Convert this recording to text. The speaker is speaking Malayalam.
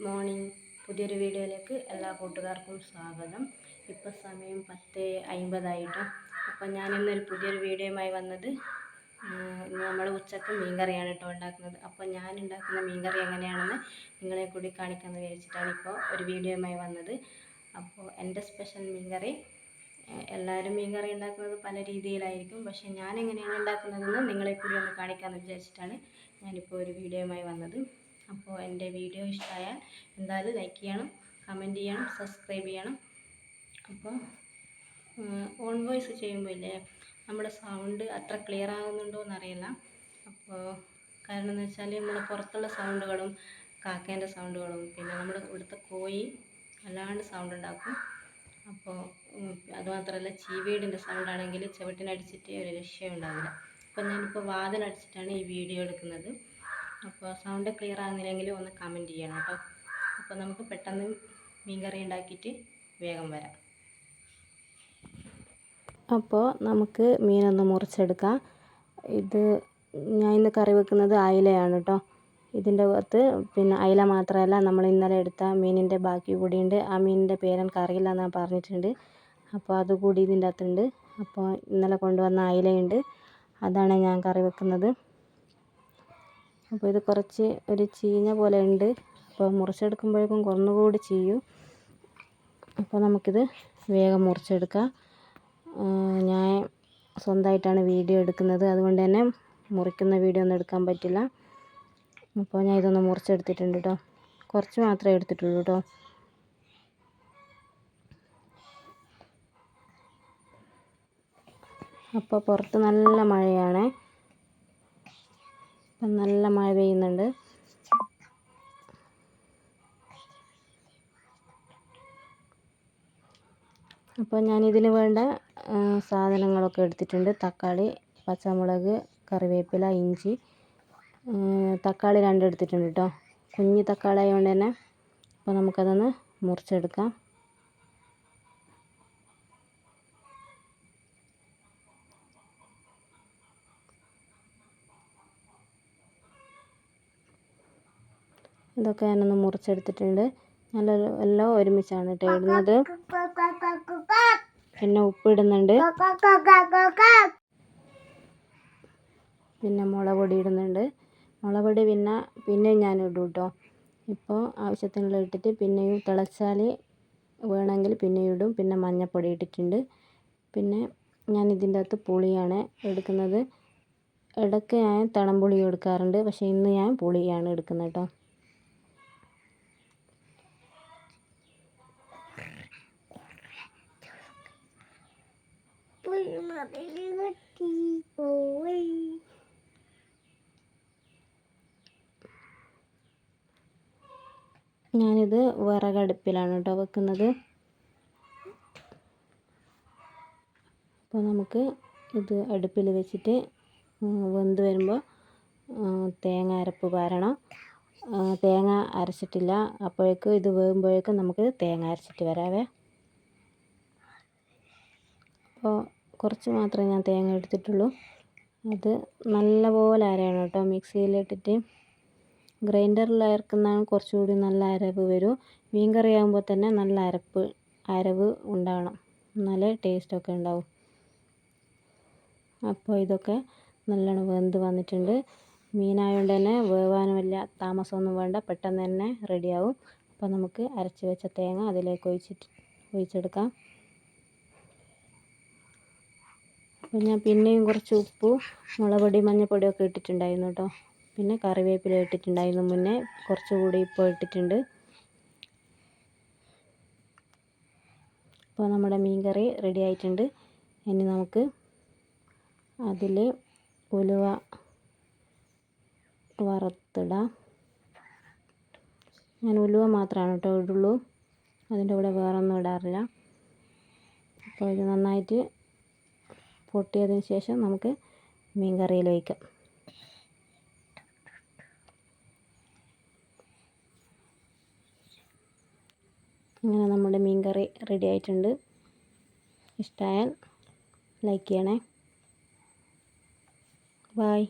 മോർണിംഗ്. പുതിയൊരു വീഡിയോയിലേക്ക് എല്ലാ കൂട്ടുകാർക്കും സ്വാഗതം. ഇപ്പോൾ സമയം 10:50 അപ്പോൾ ഞാനിന്നൊരു പുതിയൊരു വീഡിയോയുമായി വന്നത് നമ്മൾ ഉച്ചക്ക് മീൻകറിയാണ് കേട്ടോ ഉണ്ടാക്കുന്നത്. അപ്പോൾ ഞാൻ ഉണ്ടാക്കുന്ന മീൻകറി എങ്ങനെയാണെന്ന് നിങ്ങളെ കൂടി കാണിക്കാമെന്ന് വിചാരിച്ചിട്ടാണ് ഇപ്പോൾ ഒരു വീഡിയോയുമായി വന്നത്. അപ്പോൾ എൻ്റെ സ്പെഷ്യൽ മീൻകറി, എല്ലാവരും മീൻകറി ഉണ്ടാക്കുന്നത് പല രീതിയിലായിരിക്കും, പക്ഷേ ഞാൻ എങ്ങനെയാണ് ഉണ്ടാക്കുന്നതെന്ന് നിങ്ങളെ കൂടി ഒന്ന് കാണിക്കാമെന്ന് വിചാരിച്ചിട്ടാണ് ഞാനിപ്പോൾ ഒരു വീഡിയോയുമായി വന്നത്. അപ്പോൾ എൻ്റെ വീഡിയോ ഇഷ്ടമായാൽ എന്തായാലും ലൈക്ക് ചെയ്യണം, കമൻറ്റ് ചെയ്യണം, സബ്സ്ക്രൈബ് ചെയ്യണം. അപ്പോൾ ഓൺ വോയിസ് ചെയ്യുമ്പോൾ ഇല്ലേ നമ്മുടെ സൗണ്ട് അത്ര ക്ലിയർ ആകുന്നുണ്ടോ എന്നറിയില്ല. അപ്പോൾ കാരണം എന്ന് വെച്ചാൽ നമ്മുടെ പുറത്തുള്ള സൗണ്ടുകളും കാക്കേൻ്റെ സൗണ്ടുകളും പിന്നെ നമ്മുടെ ഇവിടുത്തെ കോഴി അല്ലാണ്ട് സൗണ്ട് ഉണ്ടാക്കും. അപ്പോൾ അതുമാത്രമല്ല ചീവീടിൻ്റെ സൗണ്ടാണെങ്കിൽ ചവിട്ടിനടിച്ചിട്ട് ഒരു രക്ഷയും ഉണ്ടാവില്ല. അപ്പോൾ ഞാനിപ്പോൾ വാതിലടിച്ചിട്ടാണ് ഈ വീഡിയോ എടുക്കുന്നത്. അപ്പോൾ സൗണ്ട് ക്ലിയർ ആകുന്നില്ലെങ്കിൽ ഒന്ന് കമൻറ്റ് ചെയ്യണം കേട്ടോ. അപ്പോൾ നമുക്ക് പെട്ടെന്ന് മീൻകറി ഉണ്ടാക്കിയിട്ട് വേഗം വരാം. അപ്പോൾ നമുക്ക് മീനൊന്ന് മുറിച്ചെടുക്കാം. ഇത് ഞാൻ ഇന്ന് കറി വെക്കുന്നത് അയിലയാണ് കേട്ടോ. ഇതിൻ്റെ അകത്ത് പിന്നെ അയില മാത്രമല്ല, നമ്മൾ ഇന്നലെ എടുത്ത മീനിൻ്റെ ബാക്കി കൂടിയുണ്ട്. ആ മീനിൻ്റെ പേരെനിക്ക് അറിയില്ല എന്ന് ഞാൻ പറഞ്ഞിട്ടുണ്ട്. അപ്പോൾ അതുകൂടി ഇതിൻ്റെ അകത്തുണ്ട്. അപ്പോൾ ഇന്നലെ കൊണ്ടുവന്ന അയിലയുണ്ട്, അതാണ് ഞാൻ കറി വെക്കുന്നത്. അപ്പോൾ ഇത് കുറച്ച് ഒരു ചീഞ്ഞ പോലെ ഉണ്ട്. അപ്പോൾ മുറിച്ചെടുക്കുമ്പോഴേക്കും കുറച്ചുകൂടി ചെയ്യും. അപ്പോൾ നമുക്കിത് വേഗം മുറിച്ചെടുക്കാം. ഞാൻ സ്വന്തമായിട്ടാണ് വീഡിയോ എടുക്കുന്നത്, അതുകൊണ്ട് തന്നെ മുറിക്കുന്ന വീഡിയോ ഒന്നും എടുക്കാൻ പറ്റില്ല. അപ്പോൾ ഞാൻ ഇതൊന്ന് മുറിച്ചെടുത്തിട്ടുണ്ട് കേട്ടോ. കുറച്ച് മാത്രമേ എടുത്തിട്ടുള്ളൂ കേട്ടോ. അപ്പോൾ പുറത്ത് നല്ല മഴയാണ്, നല്ല മഴ പെയ്യുന്നുണ്ട്. അപ്പോൾ ഞാനിതിന് വേണ്ട സാധനങ്ങളൊക്കെ എടുത്തിട്ടുണ്ട്. തക്കാളി, പച്ചമുളക്, കറിവേപ്പില, ഇഞ്ചി. തക്കാളി 2 എടുത്തിട്ടുണ്ട് കേട്ടോ, കുഞ്ഞ് തക്കാളി ആയതുകൊണ്ട് തന്നെ. അപ്പോൾ നമുക്കതൊന്ന് മുറിച്ചെടുക്കാം. ഇതൊക്കെ ഞാനൊന്ന് മുറിച്ചെടുത്തിട്ടുണ്ട്. എല്ലാം ഒരുമിച്ചാണ് കേട്ടോ ഇടുന്നത്. പിന്നെ ഉപ്പിടുന്നുണ്ട്, പിന്നെ മുളക് പൊടി ഇടുന്നുണ്ട്. മുളക് പൊടി പിന്നെയും ഞാൻ ഇടും കേട്ടോ. ഇപ്പോൾ ആവശ്യത്തിനുള്ള ഇട്ടിട്ട് പിന്നെയും തിളച്ചാൽ വേണമെങ്കിൽ പിന്നെയും ഇടും. പിന്നെ മഞ്ഞൾപ്പൊടി ഇട്ടിട്ടുണ്ട്. പിന്നെ ഞാൻ ഇതിൻ്റെ അകത്ത് പുളിയാണ് എടുക്കുന്നത്. ഇടയ്ക്ക് ഞാൻ തണമ്പുളി എടുക്കാറുണ്ട്, പക്ഷേ ഇന്ന് ഞാൻ പുളിയാണ് എടുക്കുന്നത് കേട്ടോ. ഞാനിത് വിറകടുപ്പിലാണ് കേട്ടോ വെക്കുന്നത്. അപ്പോൾ നമുക്ക് ഇത് അടുപ്പിൽ വെച്ചിട്ട് വെന്ത് വരുമ്പോൾ തേങ്ങ അരപ്പ് പാരണം. തേങ്ങ അരച്ചിട്ടില്ല, അപ്പോഴേക്കും ഇത് വേകുമ്പോഴേക്കും നമുക്ക് തേങ്ങ അരച്ചിട്ട് വരാവേ. അപ്പോൾ കുറച്ച് മാത്രമേ ഞാൻ തേങ്ങ എടുത്തിട്ടുള്ളൂ. അത് നല്ലപോലെ അരയണം കേട്ടോ. മിക്സിയിലിട്ടിട്ട് ഗ്രൈൻഡറിൽ അരക്കുന്നതാണ് കുറച്ചുകൂടി നല്ല അരവ് വരും. മീൻ കറി ആകുമ്പോൾ തന്നെ നല്ല അരവ് ഉണ്ടാവണം, എന്നാലേ ടേസ്റ്റൊക്കെ ഉണ്ടാവും. അപ്പോൾ ഇതൊക്കെ നല്ലോണം വെന്ത് വന്നിട്ടുണ്ട്. മീനായതുകൊണ്ട് തന്നെ വേവാനും വലിയ താമസമൊന്നും വേണ്ട, പെട്ടെന്ന് തന്നെ റെഡിയാവും. അപ്പോൾ നമുക്ക് അരച്ച് വെച്ച തേങ്ങ അതിലേക്ക് ഒഴിച്ചെടുക്കാം. അപ്പോൾ ഞാൻ പിന്നെയും കുറച്ച് ഉപ്പും മുളക് പൊടി മഞ്ഞൾപ്പൊടിയൊക്കെ ഇട്ടിട്ടുണ്ടായിരുന്നു കേട്ടോ. പിന്നെ കറിവേപ്പില ഇട്ടിട്ടുണ്ടായിരുന്നു മുന്നേ, കുറച്ചുകൂടി ഇപ്പോൾ ഇട്ടിട്ടുണ്ട്. അപ്പോൾ നമ്മുടെ മീൻ കറി റെഡി ആയിട്ടുണ്ട്. ഇനി നമുക്ക് അതിൽ ഉലുവ വറുത്തിടാം. ഞാൻ ഉലുവ മാത്രമാണ് കേട്ടോ ഇടുള്ളൂ, അതിൻ്റെ കൂടെ വേറൊന്നും ഇടാറില്ല. അപ്പോൾ ഇത് നന്നായിട്ട് പൊട്ടിയതിന് ശേഷം നമുക്ക് മീൻ കറിയിൽ ഒഴിക്കാം. അങ്ങനെ നമ്മുടെ മീൻ കറി റെഡി ആയിട്ടുണ്ട്. ഇഷ്ടമായാൽ ലൈക്ക് ചെയ്യണേ. ബായ്.